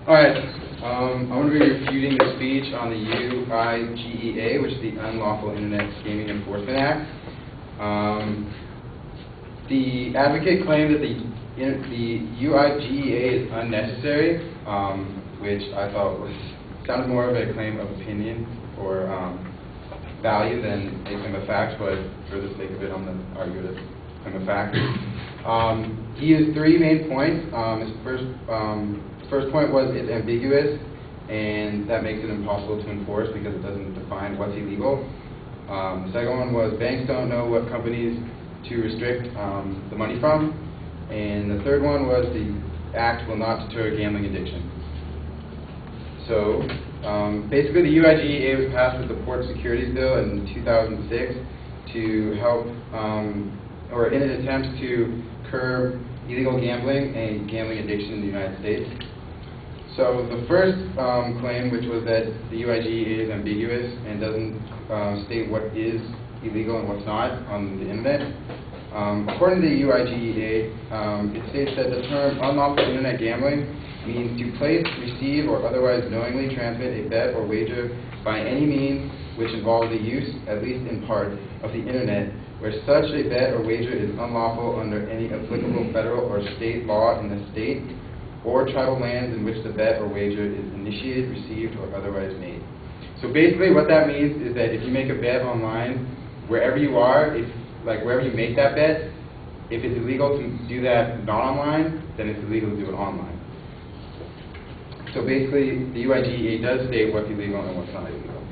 Alright, I'm going to be refuting the speech on the UIGEA, which is the Unlawful Internet Gaming Enforcement Act. The advocate claimed that the UIGEA is unnecessary, which I thought sounded more of a claim of opinion or value than a claim of fact, but for the sake of it, I'm going to argue it as a claim of fact. He used three main points. His first point was it's ambiguous, and that makes it impossible to enforce because it doesn't define what's illegal. The second one was banks don't know what companies to restrict the money from. And the third one was the act will not deter gambling addiction. So basically the UIGEA was passed with the Port Securities Bill in 2006 to help, or in an attempt to curb illegal gambling and gambling addiction in the United States. So the first claim, which was that the UIGEA is ambiguous and doesn't state what is illegal and what's not on the internet. According to the UIGEA, it states that the term unlawful internet gambling means to place, receive, or otherwise knowingly transmit a bet or wager by any means which involves the use, at least in part, of the internet, where such a bet or wager is unlawful under any applicable federal or state law in the state or tribal lands in which the bet or wager is initiated, received, or otherwise made. So basically what that means is that if you make a bet online, wherever you are, wherever you make that bet, if it's illegal to do that not online, then it's illegal to do it online. So basically, the UIGEA does state what's illegal and what's not illegal.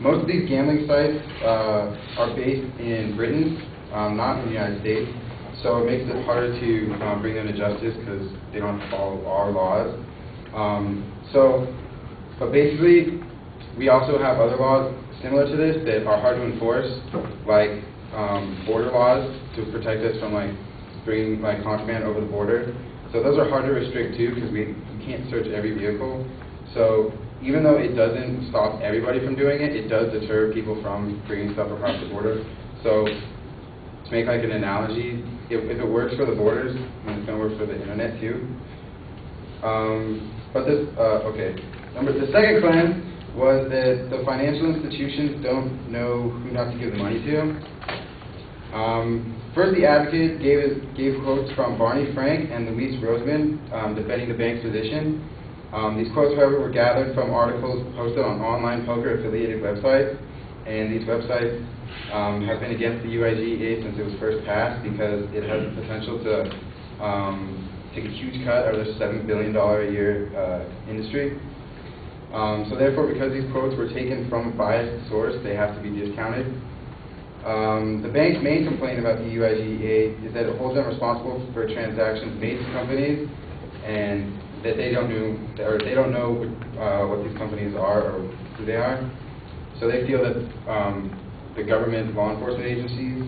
Most of these gambling sites are based in Britain, not in the United States. So it makes it harder to bring them to justice because they don't follow our laws. But basically, we also have other laws similar to this that are hard to enforce, like border laws to protect us from bringing contraband over the border. So those are hard to restrict too because we can't search every vehicle. So even though it doesn't stop everybody from doing it, it does deter people from bringing stuff across the border. So to make an analogy, if it works for the borders, then it's going to work for the internet too. The second claim was that the financial institutions don't know who not to give the money to. First, the advocate gave quotes from Barney Frank and Luis Roseman defending the bank's position. These quotes, however, were gathered from articles posted on online poker-affiliated websites, and these websites have been against the UIGEA since it was first passed because it has the potential to take a huge cut out of their $7 billion a year industry. So therefore, because these quotes were taken from a biased source, they have to be discounted. The bank's main complaint about the UIGEA is that it holds them responsible for transactions made to companies, and that they don't know what these companies are or who they are. So they feel that the government law enforcement agencies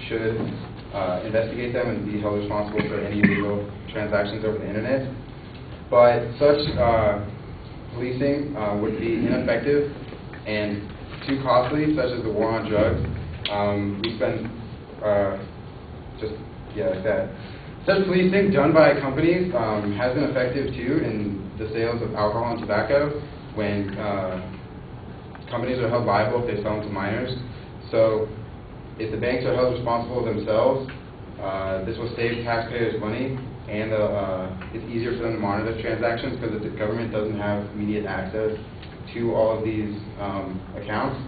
should investigate them and be held responsible for any illegal transactions over the internet. But such policing would be ineffective and too costly, such as the war on drugs. We spend like that. Such policing done by companies has been effective too in the sales of alcohol and tobacco when companies are held liable if they sell them to minors. So if the banks are held responsible themselves, this will save taxpayers money, and it's easier for them to monitor the transactions because the government doesn't have immediate access to all of these accounts.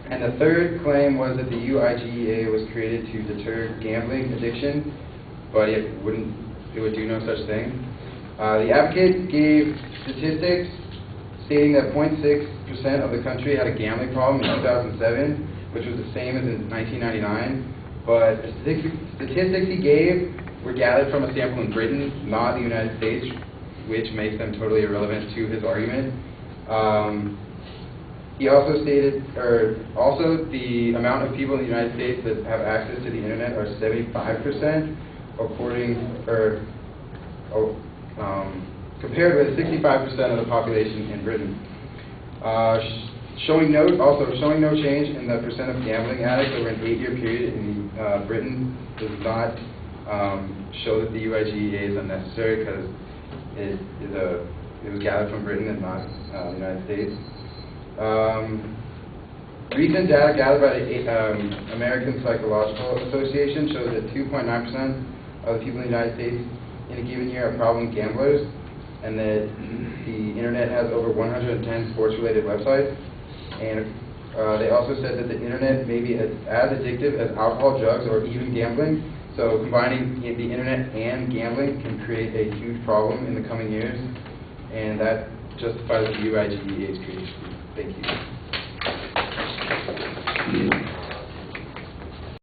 And the third claim was that the UIGEA was created to deter gambling addiction, but it would do no such thing. The advocate gave statistics stating that 0.6% of the country had a gambling problem in 2007, which was the same as in 1999. But the statistics he gave were gathered from a sample in Britain, not the United States, which makes them totally irrelevant to his argument. He also stated, the amount of people in the United States that have access to the internet are 75%, compared with 65% of the population in Britain. Showing no change in the percent of gambling addicts over an 8-year period in Britain does not show that the UIGEA is unnecessary because it was gathered from Britain and not the United States. Recent data gathered by the American Psychological Association shows that 2.9% of the people in the United States in a given year are problem gamblers, and that the internet has over 110 sports-related websites. And they also said that the internet may be as addictive as alcohol, drugs, or even gambling. So combining the internet and gambling can create a huge problem in the coming years, and that justifies the UIG age creation. Thank you.